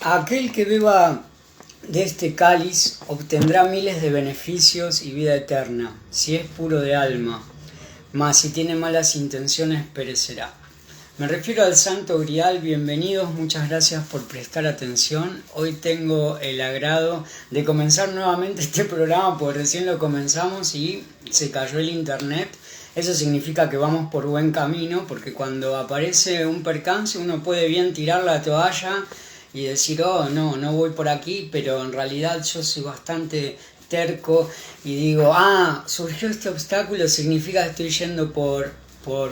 Aquel que beba de este cáliz obtendrá miles de beneficios y vida eterna, si es puro de alma, mas si tiene malas intenciones perecerá. Me refiero al Santo Grial. Bienvenidos, muchas gracias por prestar atención. Hoy tengo el agrado de comenzar nuevamente este programa porque recién lo comenzamos y se cayó el internet. Eso significa que vamos por buen camino, porque cuando aparece un percance uno puede bien tirar la toalla y decir, oh, no voy por aquí, pero en realidad yo soy bastante terco y digo, surgió este obstáculo, significa que estoy yendo por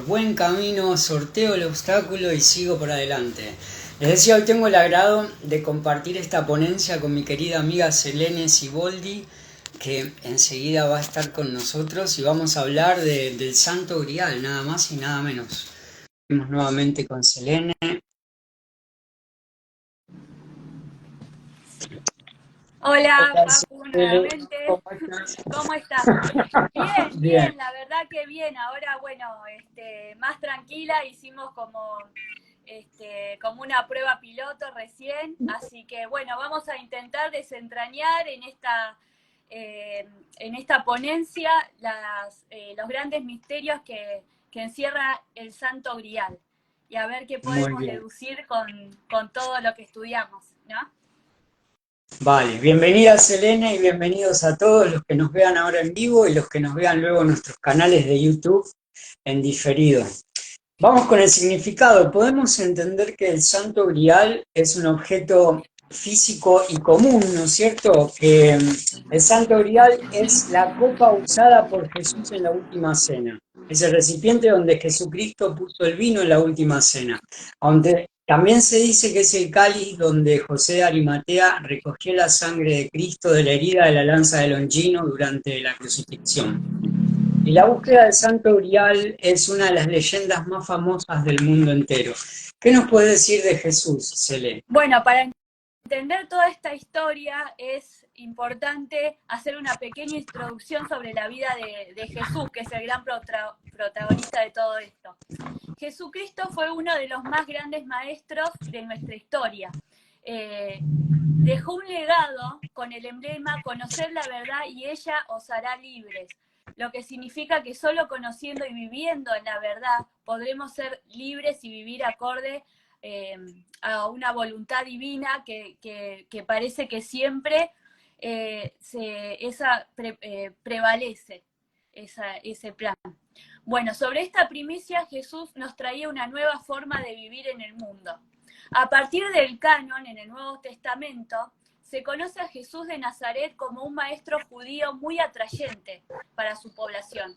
buen camino, sorteo el obstáculo y sigo por adelante. Les decía, hoy tengo el agrado de compartir esta ponencia con mi querida amiga Selene Siboldi, que enseguida va a estar con nosotros y vamos a hablar del Santo Grial, nada más y nada menos. Estamos nuevamente con Selene. Hola, Hola, Facu, Selene, nuevamente. ¿cómo estás? ¿Cómo estás? Bien, Bien. bien, la verdad que bien. Ahora, bueno, más tranquila, hicimos como una prueba piloto recién, así que bueno, vamos a intentar desentrañar en esta ponencia los grandes misterios que encierra el Santo Grial y a ver qué Muy podemos bien. deducir con todo lo que estudiamos, ¿no? Vale, bienvenida Selene y bienvenidos a todos los que nos vean ahora en vivo y los que nos vean luego en nuestros canales de YouTube en diferido. Vamos con el significado. Podemos entender que el Santo Grial es un objeto físico y común, ¿no es cierto? Que el Santo Grial es la copa usada por Jesús en la última cena. Es el recipiente donde Jesucristo puso el vino en la última cena. Aunque también se dice que es el cáliz donde José de Arimatea recogió la sangre de Cristo de la herida de la lanza de Longino durante la crucifixión. Y la búsqueda del Santo Grial es una de las leyendas más famosas del mundo entero. ¿Qué nos puede decir de Jesús, Selene? Bueno, para entender toda esta historia es importante hacer una pequeña introducción sobre la vida de Jesús, que es el gran protagonista de todo esto. Jesucristo fue uno de los más grandes maestros de nuestra historia. Dejó un legado con el emblema conocer la verdad y ella os hará libres, lo que significa que solo conociendo y viviendo en la verdad podremos ser libres y vivir acorde a una voluntad divina que parece que siempre prevalece ese plan. Bueno, sobre esta primicia Jesús nos traía una nueva forma de vivir en el mundo. A partir del canon en el Nuevo Testamento, se conoce a Jesús de Nazaret como un maestro judío muy atrayente para su población.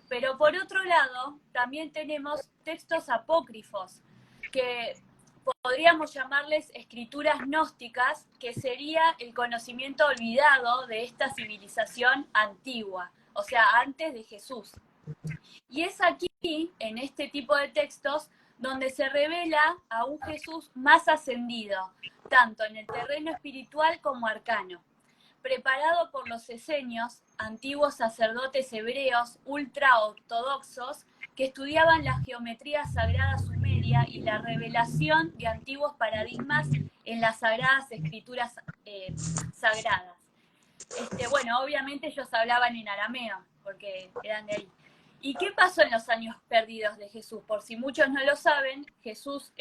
Pero por otro lado, también tenemos textos apócrifos que podríamos llamarles escrituras gnósticas, que sería el conocimiento olvidado de esta civilización antigua, o sea, antes de Jesús. Y es aquí, en este tipo de textos, donde se revela a un Jesús más ascendido, tanto en el terreno espiritual como arcano, preparado por los esenios, antiguos sacerdotes hebreos ultraortodoxos que estudiaban la geometría sagrada sumeria y la revelación de antiguos paradigmas en las sagradas escrituras sagradas. Bueno, obviamente ellos hablaban en arameo, porque eran de ahí. ¿Y qué pasó en los años perdidos de Jesús? Por si muchos no lo saben, Jesús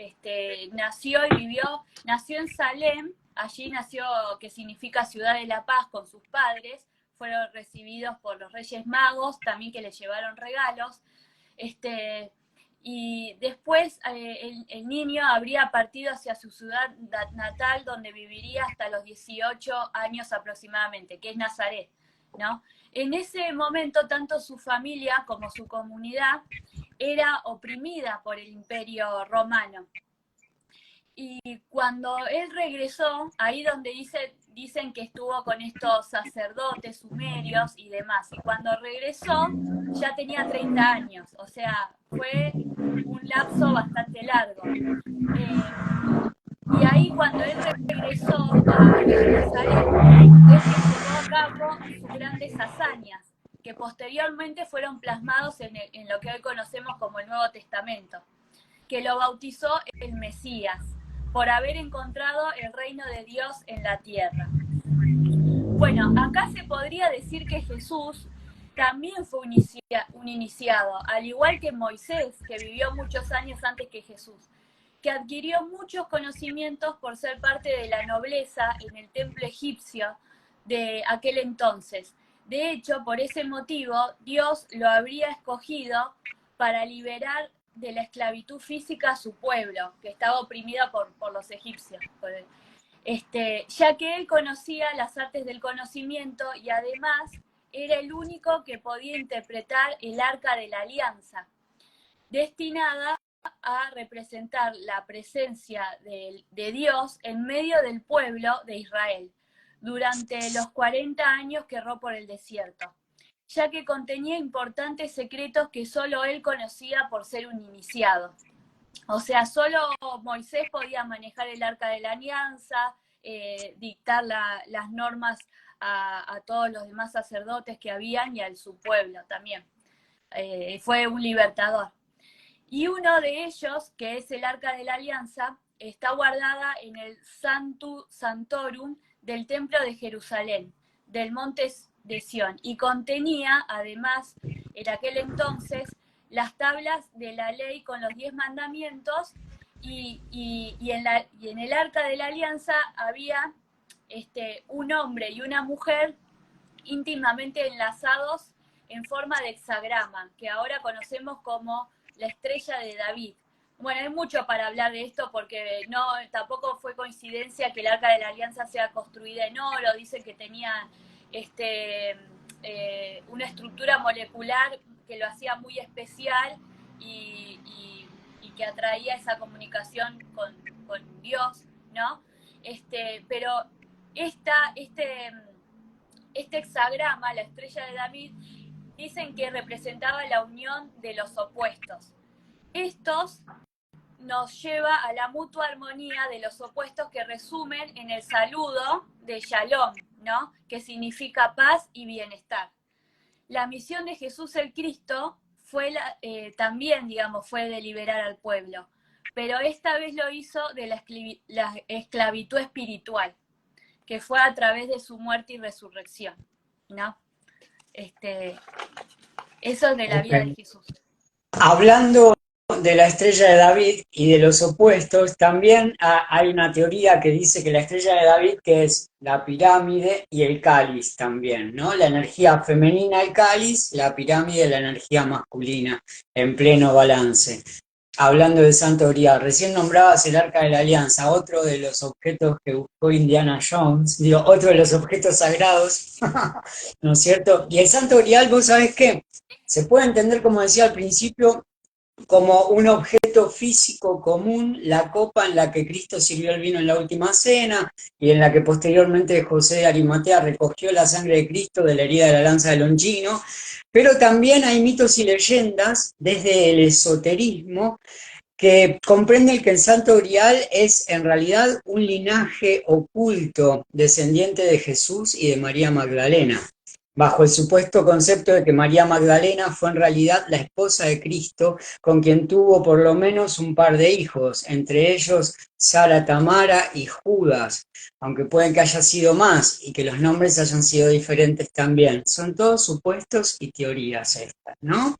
nació en Salem, allí nació, que significa ciudad de la paz, con sus padres, fueron recibidos por los Reyes Magos, también que le llevaron regalos, y después el niño habría partido hacia su ciudad natal, donde viviría hasta los 18 años aproximadamente, que es Nazaret, ¿no? En ese momento, tanto su familia como su comunidad era oprimida por el Imperio Romano. Y cuando él regresó, ahí donde dicen que estuvo con estos sacerdotes sumerios y demás, y cuando regresó ya tenía 30 años, o sea, fue un lapso bastante largo. Y ahí cuando él regresó a Nazaret, es que llevó a cabo sus grandes hazañas, que posteriormente fueron plasmados en lo que hoy conocemos como el Nuevo Testamento, que lo bautizó el Mesías. por haber encontrado el reino de Dios en la tierra. Bueno, acá se podría decir que Jesús también fue un iniciado, al igual que Moisés, que vivió muchos años antes que Jesús, que adquirió muchos conocimientos por ser parte de la nobleza en el templo egipcio de aquel entonces. De hecho, por ese motivo, Dios lo habría escogido para liberar de la esclavitud física a su pueblo, que estaba oprimido por los egipcios. Ya que él conocía las artes del conocimiento y además era el único que podía interpretar el arca de la alianza, destinada a representar la presencia de Dios en medio del pueblo de Israel durante los 40 años que erró por el desierto, ya que contenía importantes secretos que solo él conocía por ser un iniciado. O sea, solo Moisés podía manejar el arca de la alianza, dictar las normas a todos los demás sacerdotes que habían y a su pueblo también. Fue un libertador. Y uno de ellos, que es el arca de la alianza, está guardada en el Sanctus Sanctorum del templo de Jerusalén, del monte de Sión, y contenía, además, en aquel entonces, las tablas de la ley con los 10 mandamientos, y en el arca de la alianza había un hombre y una mujer íntimamente enlazados en forma de hexagrama, que ahora conocemos como la estrella de David. Bueno, hay mucho para hablar de esto porque tampoco fue coincidencia que el arca de la alianza sea construida en oro. Dicen que tenía una estructura molecular que lo hacía muy especial y que atraía esa comunicación con Dios, ¿no? Pero este hexagrama, la estrella de David, dicen que representaba la unión de los opuestos. Estos nos lleva a la mutua armonía de los opuestos que resumen en el saludo de Shalom, ¿no? Que significa paz y bienestar. La misión de Jesús el Cristo fue también, digamos, fue de liberar al pueblo, pero esta vez lo hizo de la esclavitud espiritual, que fue a través de su muerte y resurrección, ¿no? Eso es de la vida de Jesús. Hablando de la estrella de David y de los opuestos, también hay una teoría que dice que la estrella de David, que es la pirámide y el cáliz también, ¿no? La energía femenina el cáliz, la pirámide la energía masculina en pleno balance. Hablando de santería, recién nombrabas el Arca de la Alianza, otro de los objetos que buscó Indiana Jones, otro de los objetos sagrados, ¿no es cierto? Y el Santo Grial, ¿vos sabés qué? Se puede entender, como decía al principio, como un objeto físico común, la copa en la que Cristo sirvió el vino en la última cena y en la que posteriormente José de Arimatea recogió la sangre de Cristo de la herida de la lanza de Longino. Pero también hay mitos y leyendas desde el esoterismo que comprenden que el Santo Grial es en realidad un linaje oculto descendiente de Jesús y de María Magdalena, bajo el supuesto concepto de que María Magdalena fue en realidad la esposa de Cristo, con quien tuvo por lo menos un par de hijos, entre ellos Sara Tamara y Judas, aunque pueden que haya sido más y que los nombres hayan sido diferentes también. Son todos supuestos y teorías estas, ¿no?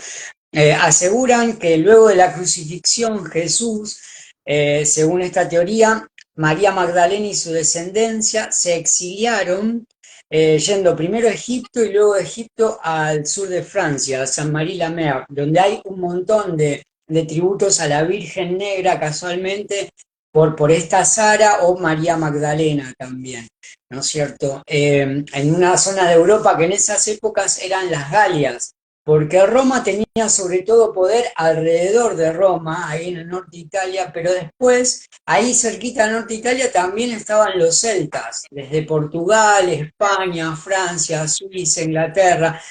Aseguran que luego de la crucifixión Jesús, según esta teoría, María Magdalena y su descendencia se exiliaron yendo primero a Egipto y luego de Egipto al sur de Francia, a Saint-Marie-la-Mer, donde hay un montón de tributos a la Virgen Negra casualmente por esta Sara o María Magdalena también, ¿no es cierto? En una zona de Europa que en esas épocas eran las Galias, porque Roma tenía sobre todo poder alrededor de Roma, ahí en el norte de Italia, pero después, ahí cerquita del norte de Italia, también estaban los celtas, desde Portugal, España, Francia, Suiza, Inglaterra.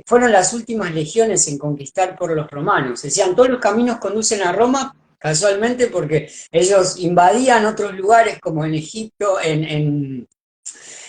Fueron las últimas legiones en conquistar por los romanos. Decían, todos los caminos conducen a Roma, casualmente porque ellos invadían otros lugares como en Egipto, en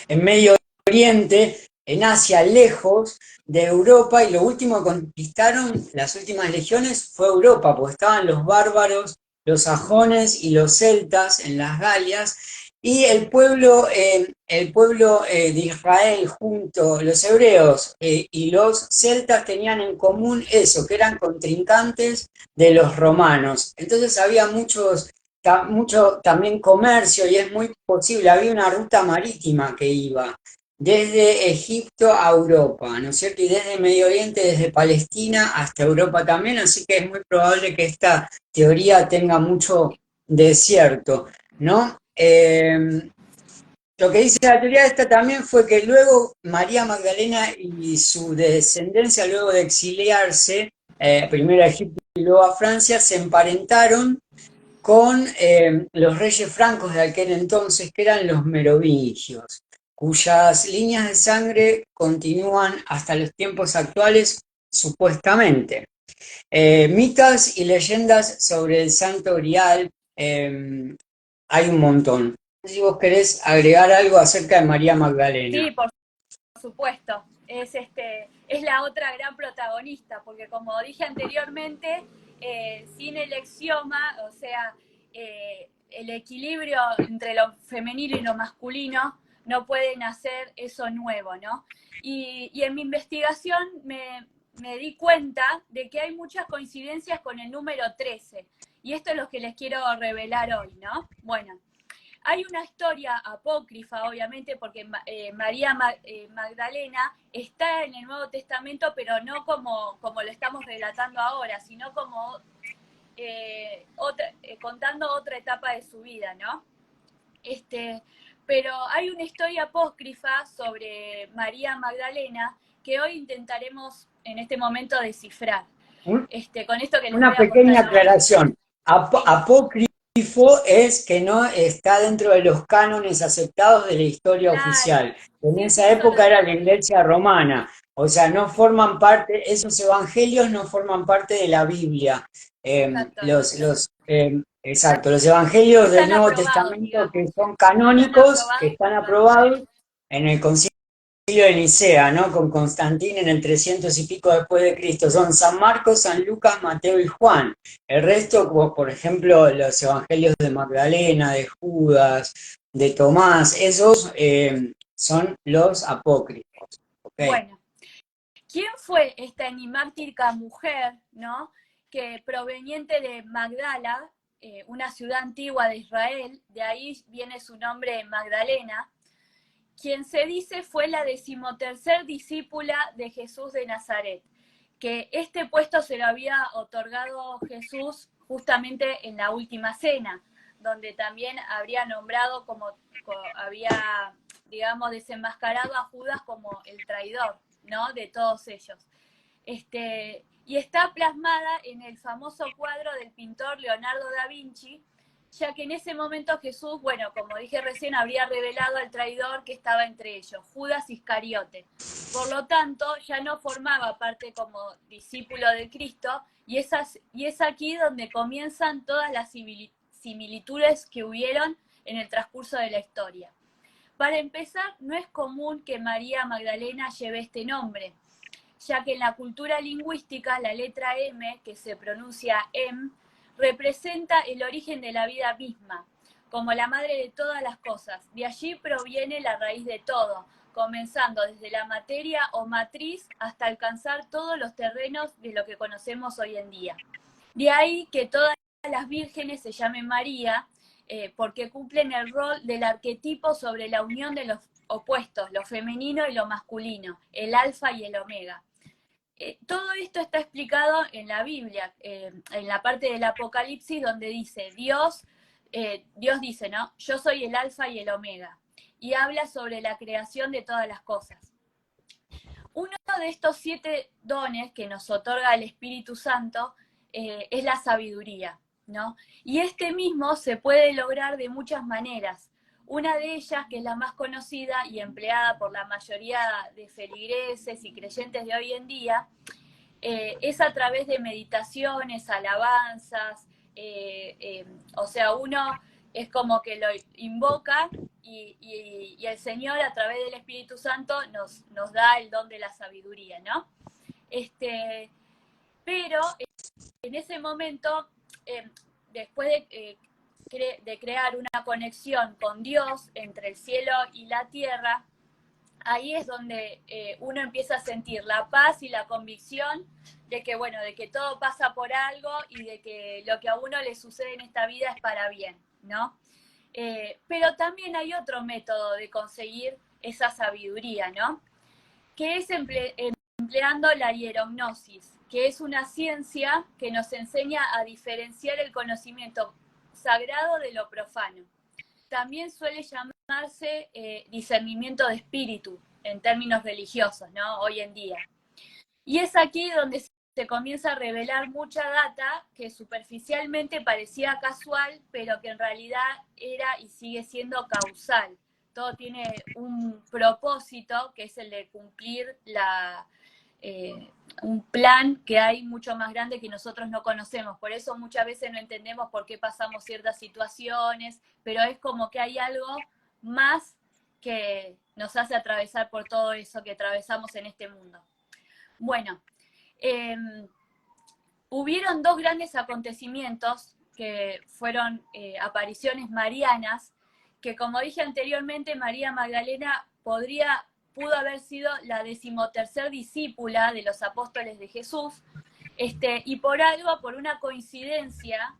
Medio Oriente, en Asia, lejos de Europa, y lo último que conquistaron las últimas legiones fue Europa, porque estaban los bárbaros los sajones y los celtas en las Galias, y el pueblo de Israel junto, los hebreos y los celtas tenían en común eso, que eran contrincantes de los romanos. Entonces había mucho también comercio y es muy posible, había una ruta marítima que iba desde Egipto a Europa, ¿no es cierto? Y desde Medio Oriente, desde Palestina hasta Europa también, así que es muy probable que esta teoría tenga mucho de cierto, ¿no? Lo que dice la teoría esta también fue que luego María Magdalena y su descendencia, luego de exiliarse, primero a Egipto y luego a Francia, se emparentaron con los reyes francos de aquel entonces, que eran los merovingios, cuyas líneas de sangre continúan hasta los tiempos actuales, supuestamente. Mitas y leyendas sobre el Santo Grial, hay un montón. Si vos querés agregar algo acerca de María Magdalena. Sí, por supuesto. Es la otra gran protagonista, porque como dije anteriormente, sin el lexioma, o sea, el equilibrio entre lo femenino y lo masculino, no pueden hacer eso nuevo, ¿no? Y en mi investigación me di cuenta de que hay muchas coincidencias con el número 13, y esto es lo que les quiero revelar hoy, ¿no? Bueno, hay una historia apócrifa, obviamente, porque María Magdalena está en el Nuevo Testamento, pero no como lo estamos relatando ahora, sino como contando otra etapa de su vida, ¿no? Pero hay una historia apócrifa sobre María Magdalena que hoy intentaremos en este momento descifrar, Un- con esto que les Una voy a contar pequeña ahora. aclaración. Apócrifo es que no está dentro de los cánones aceptados de la historia Claro, oficial. En sí, sí, esa eso lo época era la dije. Iglesia romana. O sea, no forman parte, esos evangelios no forman parte de la Biblia. Exactamente. Exacto, los evangelios del Están Nuevo aprobados, Testamento que digamos. son Están canónicos, que aprobados están por la iglesia. aprobados en el Concilio de Nicea, ¿no? Con Constantino en el 300 y pico después de Cristo. Son San Marcos, San Lucas, Mateo y Juan. El resto, como por ejemplo, los evangelios de Magdalena, de Judas, de Tomás, esos son los apócrifos. ¿Ok? Bueno, ¿quién fue esta enigmática mujer, ¿no? Que proveniente de Magdala, una ciudad antigua de Israel, de ahí viene su nombre Magdalena, quien se dice fue la decimotercer discípula de Jesús de Nazaret, que este puesto se lo había otorgado Jesús justamente en la última cena, donde también habría nombrado había, digamos, desenmascarado a Judas como el traidor, ¿no? De todos ellos. Y está plasmada en el famoso cuadro del pintor Leonardo da Vinci, ya que en ese momento Jesús, bueno, como dije recién, habría revelado al traidor que estaba entre ellos, Judas Iscariote. Por lo tanto, ya no formaba parte como discípulo de Cristo, y es aquí donde comienzan todas las similitudes que hubieron en el transcurso de la historia. Para empezar, no es común que María Magdalena lleve este nombre, ya que en la cultura lingüística la letra M, que se pronuncia em, representa el origen de la vida misma, como la madre de todas las cosas. De allí proviene la raíz de todo, comenzando desde la materia o matriz hasta alcanzar todos los terrenos de lo que conocemos hoy en día. De ahí que todas las vírgenes se llamen María, porque cumplen el rol del arquetipo sobre la unión de los opuestos, lo femenino y lo masculino, el alfa y el omega. Todo esto está explicado en la Biblia, en la parte del Apocalipsis donde dice, Dios dice, ¿no? Yo soy el alfa y el omega, y habla sobre la creación de todas las cosas. Uno de estos 7 dones que nos otorga el Espíritu Santo es la sabiduría, ¿no? Y este mismo se puede lograr de muchas maneras. Una de ellas, que es la más conocida y empleada por la mayoría de feligreses y creyentes de hoy en día, es a través de meditaciones, alabanzas, o sea, uno es como que lo invoca y el Señor a través del Espíritu Santo nos da el don de la sabiduría, ¿no? Pero en ese momento, después de crear una conexión con Dios entre el cielo y la tierra, ahí es donde uno empieza a sentir la paz y la convicción de que, bueno, de que todo pasa por algo y de que lo que a uno le sucede en esta vida es para bien, ¿no? Pero también hay otro método de conseguir esa sabiduría, ¿no? Que es empleando la hierognosis, que es una ciencia que nos enseña a diferenciar el conocimiento sagrado de lo profano. También suele llamarse discernimiento de espíritu en términos religiosos, ¿no? Hoy en día. Y es aquí donde se comienza a revelar mucha data que superficialmente parecía casual, pero que en realidad era y sigue siendo causal. Todo tiene un propósito, que es el de cumplir un plan que hay mucho más grande que nosotros no conocemos. Por eso muchas veces no entendemos por qué pasamos ciertas situaciones, pero es como que hay algo más que nos hace atravesar por todo eso que atravesamos en este mundo. Bueno, hubieron dos grandes acontecimientos que fueron apariciones marianas, que como dije anteriormente, María Magdalena pudo haber sido la 13ª discípula de los apóstoles de Jesús, y por algo, por una coincidencia,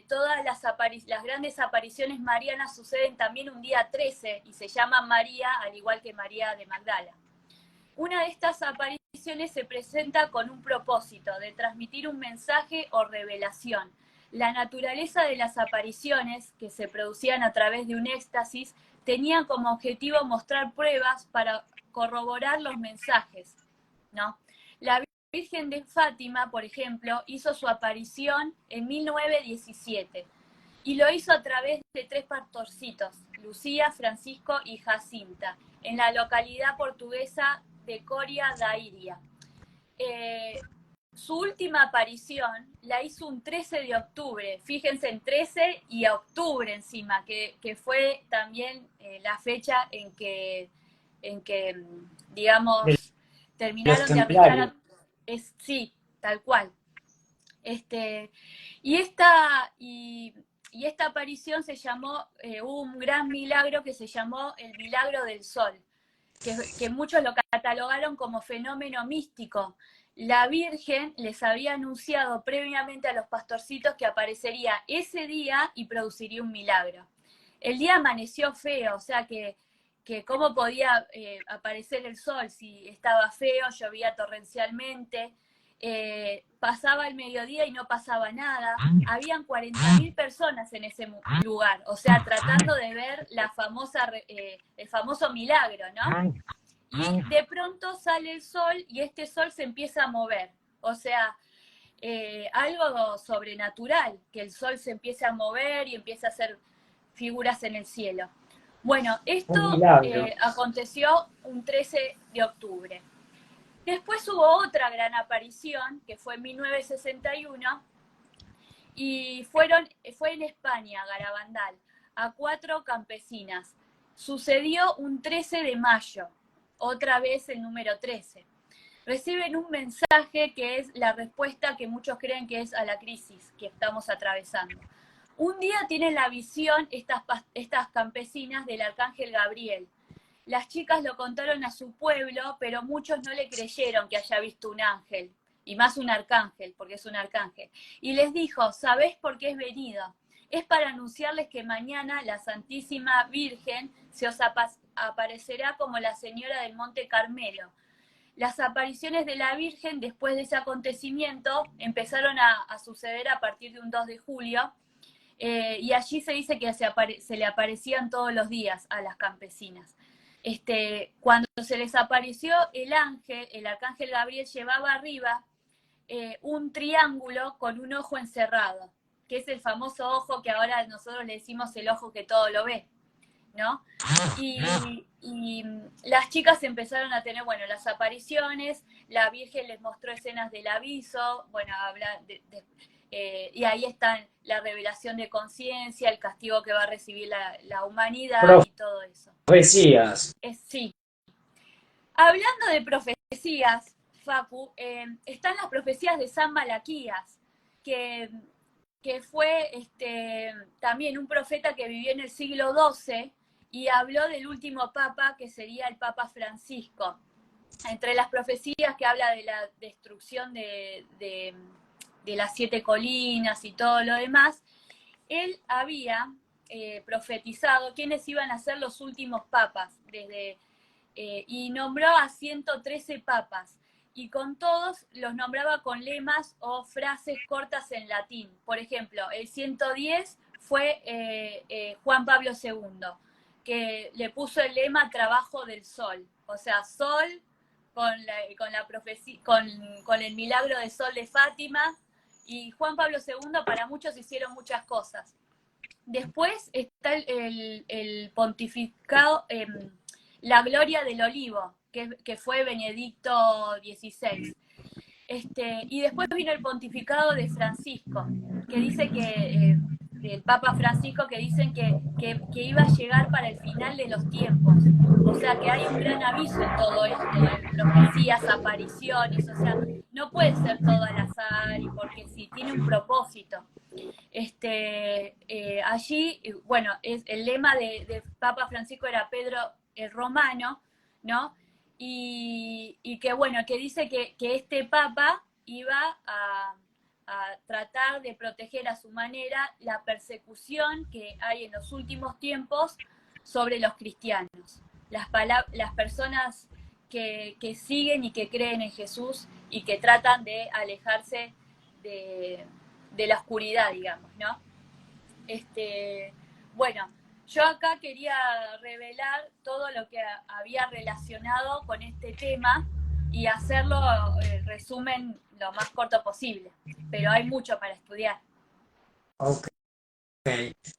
todas las grandes apariciones marianas suceden también un día 13 y se llaman María, al igual que María de Magdala. Una de estas apariciones se presenta con un propósito de transmitir un mensaje o revelación. La naturaleza de las apariciones, que se producían a través de un éxtasis, tenían como objetivo mostrar pruebas para corroborar los mensajes, ¿no? La Virgen de Fátima, por ejemplo, hizo su aparición en 1917 y lo hizo a través de 3 pastorcitos, Lucía, Francisco y Jacinta, en la localidad portuguesa de Coria da Iria. Su última aparición la hizo un 13 de octubre, fíjense, en 13 y octubre encima, que fue también la fecha en que digamos, terminaron de aplicar sí, tal cual. Y esta aparición se llamó, hubo un gran milagro que se llamó el milagro del sol, que muchos lo catalogaron como fenómeno místico. La Virgen les había anunciado previamente a los pastorcitos que aparecería ese día y produciría un milagro. El día amaneció feo, o sea que cómo podía aparecer el sol si estaba feo, llovía torrencialmente, pasaba el mediodía y no pasaba nada. Habían 40.000 personas en ese lugar, o sea, tratando de ver el famoso milagro, ¿no? Y de pronto sale el sol y este sol se empieza a mover, o sea, algo sobrenatural, que el sol se empiece a mover y empiece a hacer figuras en el cielo. Bueno, esto aconteció un 13 de octubre. Después hubo otra gran aparición, que fue en 1961, y fue en España, Garabandal, a 4 campesinas. Sucedió un 13 de mayo, otra vez el número 13. Reciben un mensaje que es la respuesta que muchos creen que es a la crisis que estamos atravesando. Un día tienen la visión estas campesinas del arcángel Gabriel. Las chicas lo contaron a su pueblo, pero muchos no le creyeron que haya visto un ángel, y más un arcángel, porque es un arcángel. Y les dijo, ¿sabés por qué es venido? Es para anunciarles que mañana la Santísima Virgen se os aparecerá como la Señora del Monte Carmelo. Las apariciones de la Virgen después de ese acontecimiento empezaron a suceder a partir de un 2 de julio, y allí se dice que se le aparecían todos los días a las campesinas. Cuando se les apareció el arcángel Gabriel llevaba arriba un triángulo con un ojo encerrado, que es el famoso ojo que ahora nosotros le decimos el ojo que todo lo ve, ¿no? Y las chicas empezaron a tener, bueno, las apariciones, la Virgen les mostró escenas del aviso, bueno, y ahí está la revelación de conciencia, el castigo que va a recibir la humanidad y todo eso. Profecías. Sí. Hablando de profecías, Facu, están las profecías de San Malaquías, que que fue también un profeta que vivió en el siglo XII y habló del último papa, que sería el Papa Francisco. Entre las profecías que habla de la destrucción de las 7 colinas y todo lo demás, él había profetizado quiénes iban a ser los últimos papas, y nombró a 113 papas, y con todos los nombraba con lemas o frases cortas en latín. Por ejemplo, el 110 fue Juan Pablo II, que le puso el lema trabajo del sol, o sea, sol con el milagro de sol de Fátima, y Juan Pablo II para muchos hicieron muchas cosas. Después está el pontificado, la gloria del olivo, que fue Benedicto XVI. Y después vino el pontificado de Francisco, que dice que, del Papa Francisco, que dicen que iba a llegar para el final de los tiempos. O sea, que hay un gran aviso en todo esto, en profecías, apariciones, o sea, no puede ser todo al azar, y porque sí, tiene un propósito. Allí, bueno, el lema de Papa Francisco era Pedro el Romano, ¿no? Y que bueno, que dice que este Papa iba a tratar de proteger a su manera la persecución que hay en los últimos tiempos sobre los cristianos, las personas que siguen y que creen en Jesús y que tratan de alejarse de la oscuridad, digamos, ¿no? Bueno, yo acá quería revelar todo lo que había relacionado con este tema y hacerlo, resumen, lo más corto posible, pero hay mucho para estudiar. Ok.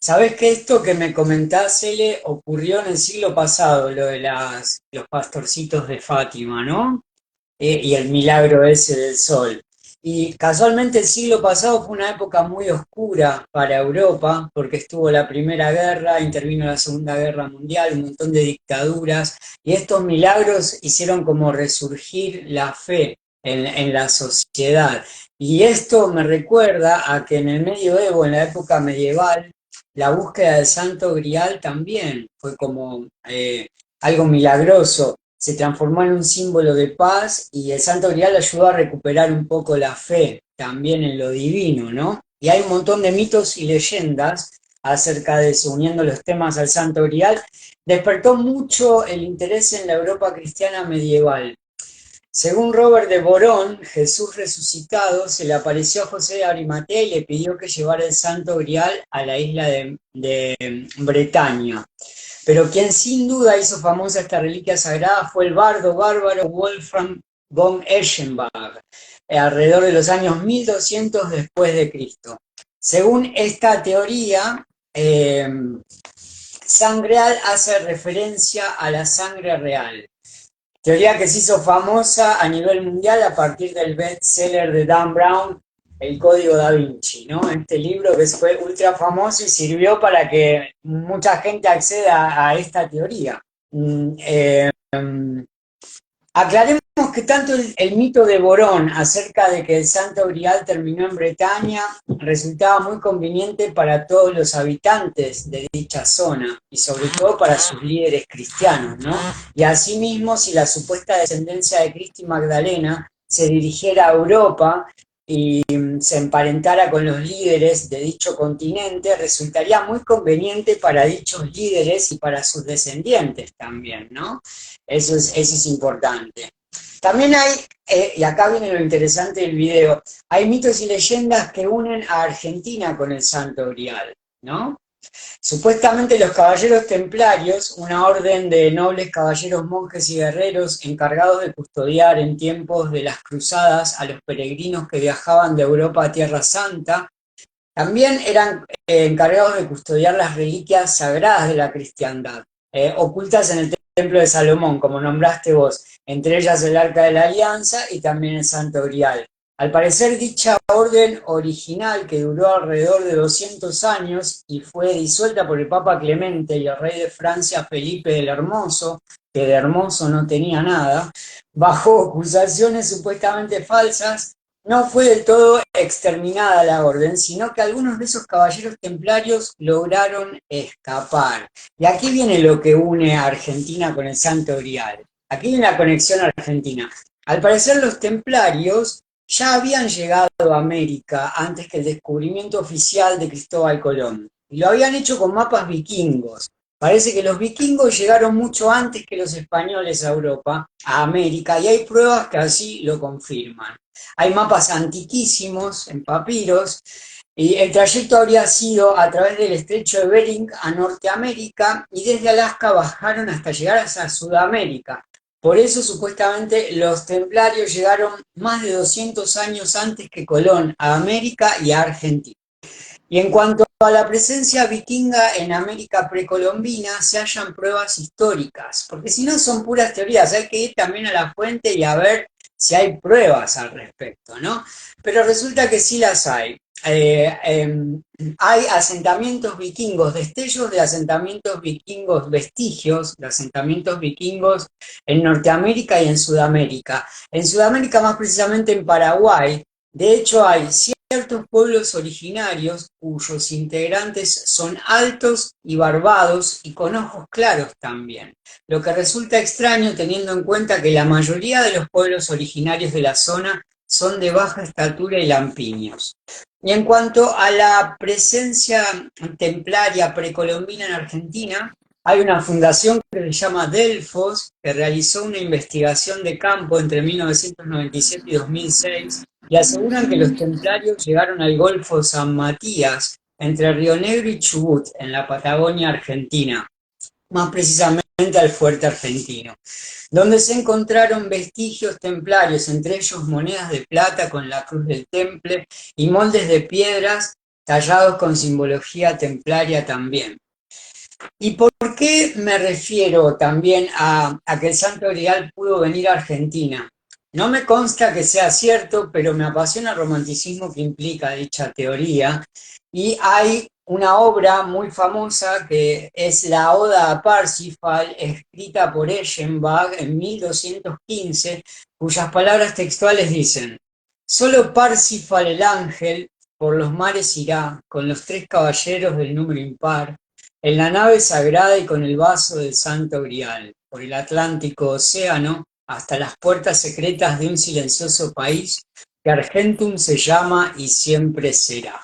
Sabes que esto que me comentás, Ele, ocurrió en el siglo pasado, lo de los pastorcitos de Fátima, ¿no? Y el milagro ese del sol. Y casualmente el siglo pasado fue una época muy oscura para Europa, porque estuvo la Primera Guerra, intervino la Segunda Guerra Mundial, un montón de dictaduras, y estos milagros hicieron como resurgir la fe en la sociedad. Y esto me recuerda a que en el medioevo, en la época medieval, la búsqueda del Santo Grial también fue como algo milagroso, se transformó en un símbolo de paz, y el Santo Grial ayudó a recuperar un poco la fe también en lo divino, ¿no? Y hay un montón de mitos y leyendas acerca de eso, uniendo los temas al Santo Grial. Despertó mucho el interés en la Europa cristiana medieval. Según Robert de Borón, Jesús resucitado se le apareció a José de Arimatea y le pidió que llevara el Santo Grial a la isla de Bretaña. Pero quien sin duda hizo famosa esta reliquia sagrada fue el bardo bárbaro Wolfram von Eschenbach, alrededor de los años 1200 después de Cristo. Según esta teoría, sangreal hace referencia a la sangre real. Teoría que se hizo famosa a nivel mundial a partir del bestseller de Dan Brown, El Código Da Vinci, ¿no? Este libro que fue ultra famoso y sirvió para que mucha gente acceda a esta teoría. Aclaremos que tanto el mito de Borón acerca de que el Santo Grial terminó en Bretaña resultaba muy conveniente para todos los habitantes de dicha zona y sobre todo para sus líderes cristianos, ¿no? Y asimismo, si la supuesta descendencia de Cristo y Magdalena se dirigiera a Europa y se emparentara con los líderes de dicho continente, resultaría muy conveniente para dichos líderes y para sus descendientes también, ¿no? Eso es importante. También hay, y acá viene lo interesante del video, hay mitos y leyendas que unen a Argentina con el Santo Grial, ¿no? Supuestamente los caballeros templarios, una orden de nobles caballeros, monjes y guerreros encargados de custodiar en tiempos de las cruzadas a los peregrinos que viajaban de Europa a Tierra Santa, también eran encargados de custodiar las reliquias sagradas de la cristiandad, ocultas en el Templo de Salomón, como nombraste vos, entre ellas el Arca de la Alianza y también el Santo Grial. Al parecer, dicha orden original, que duró alrededor de 200 años y fue disuelta por el Papa Clemente y el rey de Francia Felipe el Hermoso, que de hermoso no tenía nada, bajo acusaciones supuestamente falsas, no fue del todo exterminada la orden, sino que algunos de esos caballeros templarios lograron escapar. Y aquí viene lo que une a Argentina con el Santo Grial. Aquí viene la conexión argentina. Al parecer los templarios ya habían llegado a América antes que el descubrimiento oficial de Cristóbal Colón. Y lo habían hecho con mapas vikingos. Parece que los vikingos llegaron mucho antes que los españoles a Europa, a América, y hay pruebas que así lo confirman. Hay mapas antiquísimos en papiros y el trayecto habría sido a través del estrecho de Bering a Norteamérica y desde Alaska bajaron hasta llegar hasta Sudamérica. Por eso supuestamente los templarios llegaron más de 200 años antes que Colón a América y a Argentina. Y en cuanto a la presencia vikinga en América precolombina, se hallan pruebas históricas, porque si no son puras teorías, hay que ir también a la fuente y a ver si hay pruebas al respecto, ¿no? Pero resulta que sí las hay. Hay asentamientos vikingos, destellos de asentamientos vikingos, vestigios de asentamientos vikingos en Norteamérica y en Sudamérica. En Sudamérica, más precisamente en Paraguay, de hecho hay ciertos pueblos originarios cuyos integrantes son altos y barbados y con ojos claros también, lo que resulta extraño teniendo en cuenta que la mayoría de los pueblos originarios de la zona son de baja estatura y lampiños. Y en cuanto a la presencia templaria precolombina en Argentina, hay una fundación que se llama Delfos, que realizó una investigación de campo entre 1997 y 2006, y aseguran que los templarios llegaron al Golfo San Matías, entre Río Negro y Chubut, en la Patagonia Argentina, más precisamente al fuerte argentino, donde se encontraron vestigios templarios, entre ellos monedas de plata con la cruz del temple y moldes de piedras tallados con simbología templaria también. ¿Y por qué me refiero también a que el Santo Grial pudo venir a Argentina? No me consta que sea cierto, pero me apasiona el romanticismo que implica dicha teoría. Y hay una obra muy famosa que es la Oda a Parsifal, escrita por Eschenbach en 1215, cuyas palabras textuales dicen: Solo Parsifal el ángel por los mares irá, con los tres caballeros del número impar, en la nave sagrada y con el vaso del Santo Grial, por el Atlántico Océano, hasta las puertas secretas de un silencioso país que Argentum se llama y siempre será.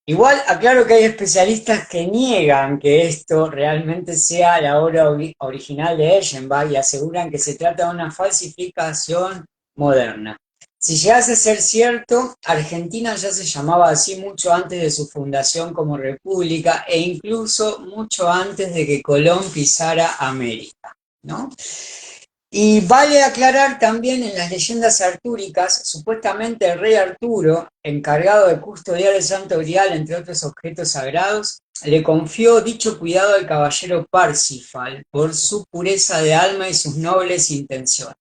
Igual aclaro que hay especialistas que niegan que esto realmente sea la obra original de Eschenbach y aseguran que se trata de una falsificación moderna. Si llegase a ser cierto, Argentina ya se llamaba así mucho antes de su fundación como república e incluso mucho antes de que Colón pisara América, ¿no? Y vale aclarar también en las leyendas artúricas, supuestamente el rey Arturo, encargado de custodiar el Santo Grial, entre otros objetos sagrados, le confió dicho cuidado al caballero Parsifal por su pureza de alma y sus nobles intenciones.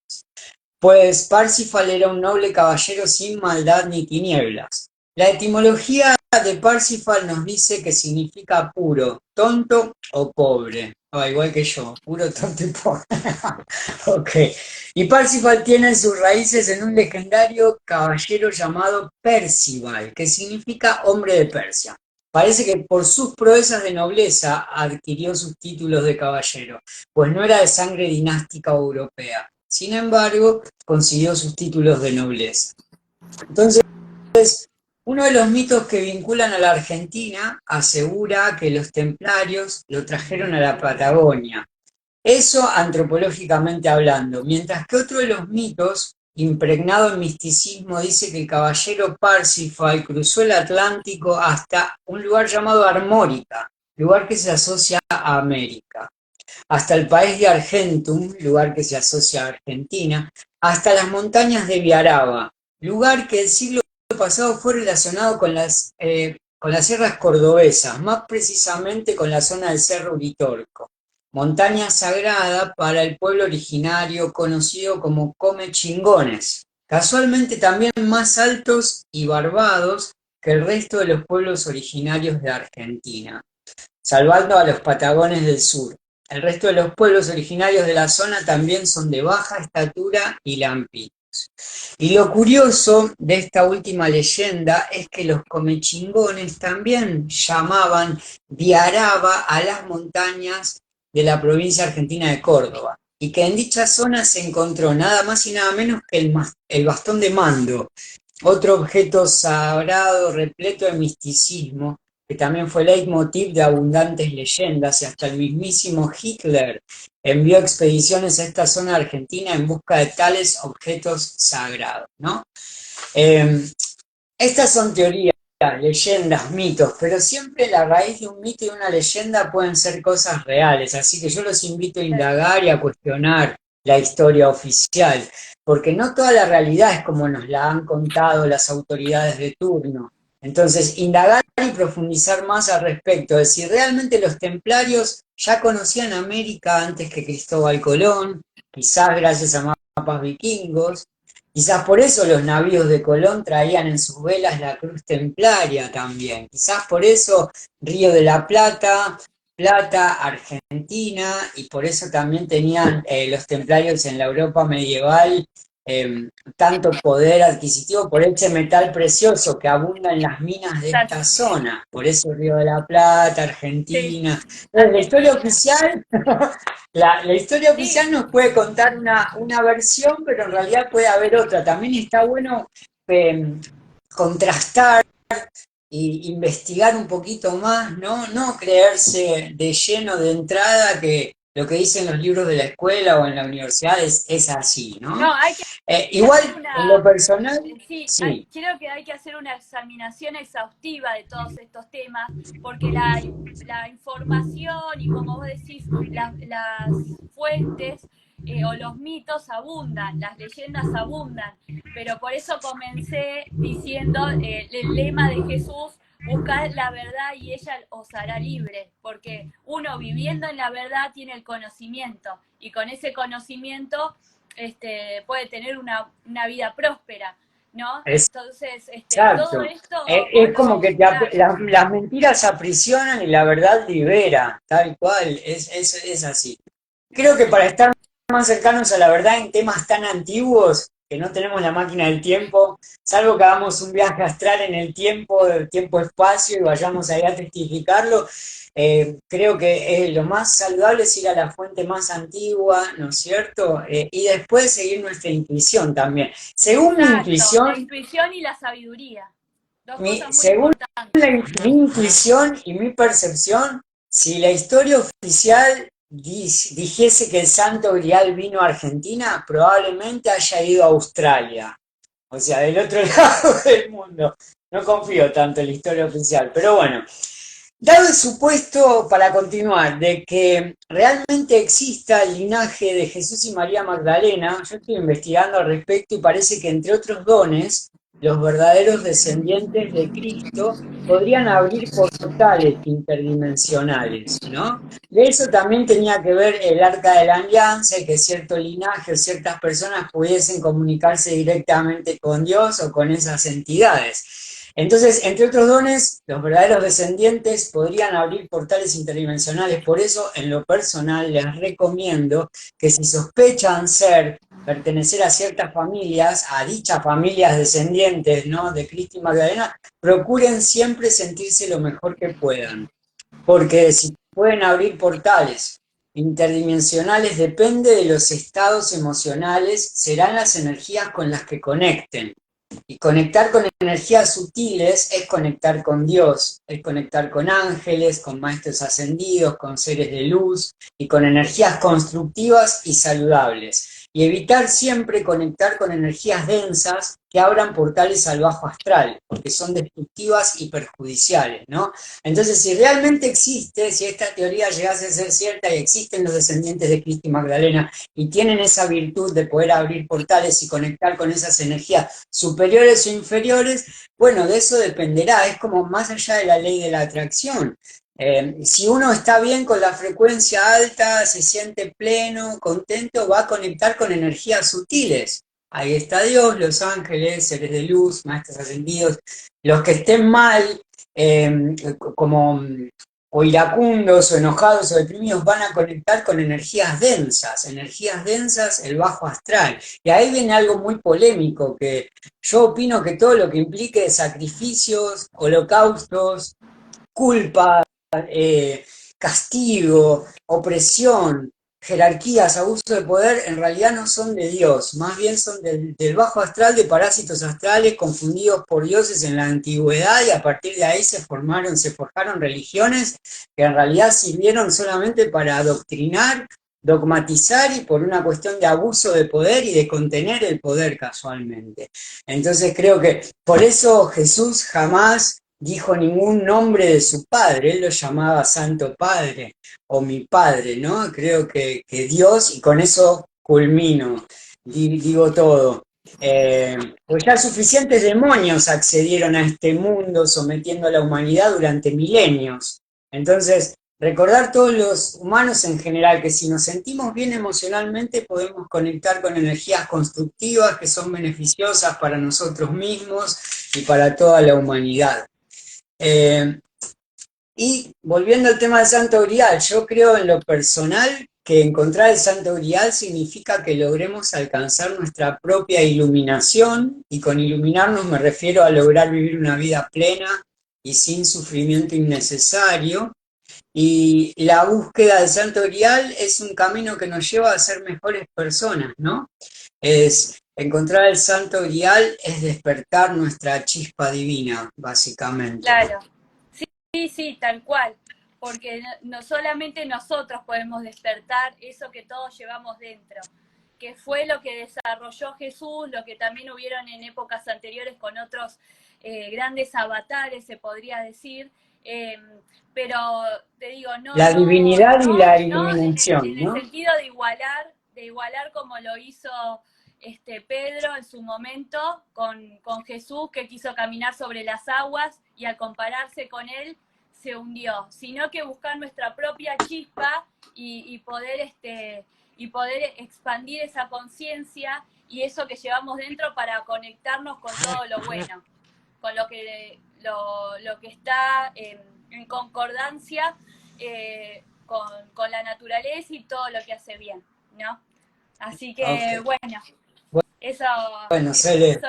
Pues Parsifal era un noble caballero sin maldad ni tinieblas. La etimología de Parsifal nos dice que significa puro, tonto o pobre. Igual que yo, puro, tonto y pobre. Ok. Y Parsifal tiene sus raíces en un legendario caballero llamado Percival, que significa hombre de Persia. Parece que por sus proezas de nobleza adquirió sus títulos de caballero, pues no era de sangre dinástica o europea. Sin embargo, consiguió sus títulos de nobleza. Entonces, uno de los mitos que vinculan a la Argentina asegura que los templarios lo trajeron a la Patagonia. Eso antropológicamente hablando, mientras que otro de los mitos, impregnado en misticismo, dice que el caballero Parsifal cruzó el Atlántico hasta un lugar llamado Armórica, lugar que se asocia a América, hasta el país de Argentum, lugar que se asocia a Argentina, hasta las montañas de Viaraba, lugar que el siglo pasado fue relacionado con las sierras cordobesas, más precisamente con la zona del Cerro Uritorco, montaña sagrada para el pueblo originario conocido como Come Chingones, casualmente también más altos y barbados que el resto de los pueblos originarios de Argentina, salvando a los patagones del sur. El resto de los pueblos originarios de la zona también son de baja estatura y lampiños. Y lo curioso de esta última leyenda es que los comechingones también llamaban Diaraba a las montañas de la provincia argentina de Córdoba, y que en dicha zona se encontró nada más y nada menos que el bastón de mando, otro objeto sagrado repleto de misticismo, que también fue leitmotiv de abundantes leyendas, y hasta el mismísimo Hitler envió expediciones a esta zona argentina en busca de tales objetos sagrados, ¿no? Eh, Estas son teorías, leyendas, mitos, pero siempre la raíz de un mito y una leyenda pueden ser cosas reales, así que yo los invito a indagar y a cuestionar la historia oficial, porque no toda la realidad es como nos la han contado las autoridades de turno. Entonces, indagar y profundizar más al respecto de si realmente los templarios ya conocían América antes que Cristóbal Colón, quizás gracias a mapas vikingos. Quizás por eso los navíos de Colón traían en sus velas la cruz templaria también. Quizás por eso Río de la Plata, Plata, Argentina, y por eso también tenían los templarios en la Europa medieval eh, tanto poder adquisitivo por ese metal precioso que abunda en las minas de esta Exacto. zona. Por eso Río de la Plata, Sí, Argentina. Entonces, la historia Argentina. oficial la historia Sí, oficial nos puede contar una versión, pero en realidad puede haber otra. También está bueno eh, contrastar e investigar un poquito más, ¿no? No creerse de lleno de entrada que lo que dicen los libros de la escuela o en la universidad es así, no, ¿no? hay que Igual, hacer en lo una, personal, sí, sí, creo que hay que hacer una examinación exhaustiva de todos estos temas, porque la información y como vos decís, las fuentes o los mitos abundan, las leyendas abundan, pero por eso comencé diciendo el lema de Jesús: buscad la verdad y ella os hará libre, porque uno viviendo en la verdad tiene el conocimiento, y con ese conocimiento puede tener una vida próspera, ¿no? Entonces, todo exacto. esto vos Es lo como ves, que claro, las mentiras aprisionan y la verdad libera, tal cual, es así. Creo que para estar más cercanos a la verdad en temas tan antiguos que no tenemos la máquina del tiempo, salvo que hagamos un viaje astral en el tiempo-espacio y vayamos ahí a testificarlo, creo que lo más saludable es ir a la fuente más antigua, ¿no es cierto? Y después seguir nuestra intuición también. Según mi exacto, la intuición, intuición y la sabiduría, dos cosas muy según importantes. mi intuición y mi percepción, si la historia oficial dijese que el Santo Grial vino a Argentina, probablemente haya ido a Australia, o sea, del otro lado del mundo. No confío tanto en la historia oficial, pero bueno, dado el supuesto, para continuar, de que realmente exista el linaje de Jesús y María Magdalena, yo estoy investigando al respecto y parece que entre otros dones, los verdaderos descendientes de Cristo podrían abrir portales interdimensionales, ¿no? De eso también tenía que ver el Arca de la Alianza y que cierto linaje o ciertas personas pudiesen comunicarse directamente con Dios o con esas entidades. Entonces, entre otros dones, los verdaderos descendientes podrían abrir portales interdimensionales. Por eso, en lo personal, les recomiendo que si sospechan pertenecer a ciertas familias, a dichas familias descendientes, ¿no?, de Cristo y Magdalena, procuren siempre sentirse lo mejor que puedan. Porque si pueden abrir portales interdimensionales depende de los estados emocionales, serán las energías con las que conecten. Y conectar con energías sutiles es conectar con Dios, es conectar con ángeles, con maestros ascendidos, con seres de luz y con energías constructivas y saludables. Y evitar siempre conectar con energías densas que abran portales al bajo astral, porque son destructivas y perjudiciales, ¿no? Entonces, si realmente existe, si esta teoría llegase a ser cierta y existen los descendientes de Cristo y Magdalena y tienen esa virtud de poder abrir portales y conectar con esas energías superiores o inferiores, bueno, de eso dependerá, es como más allá de la ley de la atracción. Si uno está bien con la frecuencia alta, se siente pleno, contento, va a conectar con energías sutiles. Ahí está Dios, los ángeles, seres de luz, maestros ascendidos. Los que estén mal, como o iracundos, o enojados, o deprimidos, van a conectar con energías densas, el bajo astral. Y ahí viene algo muy polémico, que yo opino que todo lo que implique sacrificios, holocaustos, culpa, castigo, opresión, jerarquías, abuso de poder, en realidad no son de Dios, más bien son del bajo astral, de parásitos astrales confundidos por dioses en la antigüedad, y a partir de ahí se forjaron religiones que en realidad sirvieron solamente para adoctrinar, dogmatizar, y por una cuestión de abuso de poder y de contener el poder casualmente. Entonces creo que por eso Jesús jamás dijo ningún nombre de su padre, él lo llamaba Santo Padre o mi Padre, ¿no? Creo que Dios, y con eso culmino, digo todo. Pues ya suficientes demonios accedieron a este mundo sometiendo a la humanidad durante milenios. Entonces, recordar todos los humanos en general que si nos sentimos bien emocionalmente podemos conectar con energías constructivas que son beneficiosas para nosotros mismos y para toda la humanidad. Y volviendo al tema del Santo Grial, yo creo en lo personal que encontrar el Santo Grial significa que logremos alcanzar nuestra propia iluminación, y con iluminarnos me refiero a lograr vivir una vida plena y sin sufrimiento innecesario. Y la búsqueda del Santo Grial es un camino que nos lleva a ser mejores personas, ¿no? Es encontrar el Santo Grial, es despertar nuestra chispa divina, básicamente. Claro. Sí, sí, tal cual, porque no solamente nosotros podemos despertar eso que todos llevamos dentro, que fue lo que desarrolló Jesús, lo que también hubieron en épocas anteriores con otros grandes avatares, se podría decir, pero te digo, La divinidad y la no iluminación, en el ¿no? sentido de igualar como lo hizo Pedro en su momento con Jesús, que quiso caminar sobre las aguas y al compararse con él se hundió, sino que buscar nuestra propia chispa y poder expandir esa conciencia y eso que llevamos dentro para conectarnos con todo lo bueno, con lo que está en concordancia con la naturaleza y todo lo que hace bien, ¿no? Así que, Okay. bueno, eso, Bueno, Cele, eso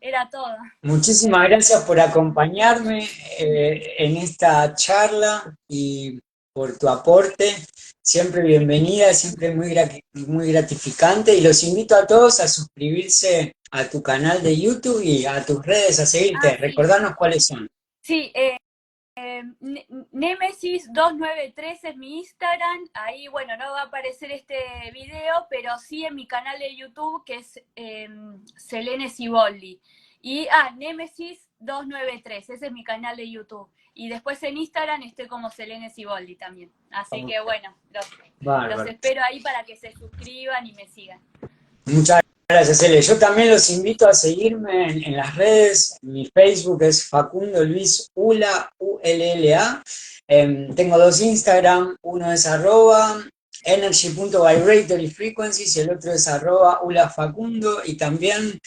era todo. muchísimas gracias por acompañarme en esta charla y por tu aporte. Siempre bienvenida, siempre muy gratificante, y los invito a todos a suscribirse a tu canal de YouTube y a tus redes, a seguirte. Sí. Recordarnos cuáles son. Sí, Nemesis 293 es mi Instagram, ahí bueno, no va a aparecer este video, pero sí en mi canal de YouTube que es Selene Siboldi. Y Nemesis 293, ese es mi canal de YouTube. Y después en Instagram estoy como Selene Siboldi también. Así que bueno, los espero ahí para que se suscriban y me sigan. Muchas gracias, Ele. Yo también los invito a seguirme en las redes. Mi Facebook es Facundo Luis Ula, ULLA. Tengo dos Instagram, uno es @energy.vibratory_frequencies y el otro es @ulafacundo, y también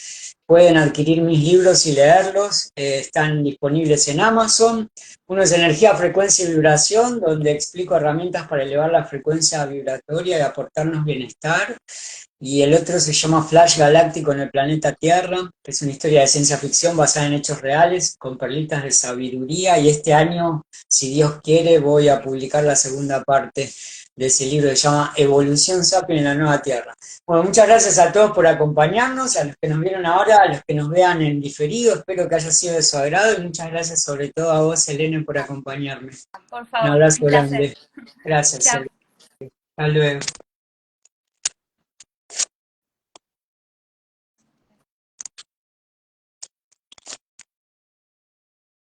pueden adquirir mis libros y leerlos, están disponibles en Amazon. Uno es Energía, Frecuencia y Vibración, donde explico herramientas para elevar la frecuencia vibratoria y aportarnos bienestar. Y el otro se llama Flash Galáctico en el planeta Tierra, que es una historia de ciencia ficción basada en hechos reales, con perlitas de sabiduría, y este año, si Dios quiere, voy a publicar la segunda parte de ese libro que se llama Evolución Sapien en la Nueva Tierra. Bueno, muchas gracias a todos por acompañarnos, a los que nos vieron ahora, a los que nos vean en diferido, espero que haya sido de su agrado, y muchas gracias sobre todo a vos, Selene, por acompañarme. Por favor, Un abrazo un placer. grande. Gracias, Selene. Hasta luego.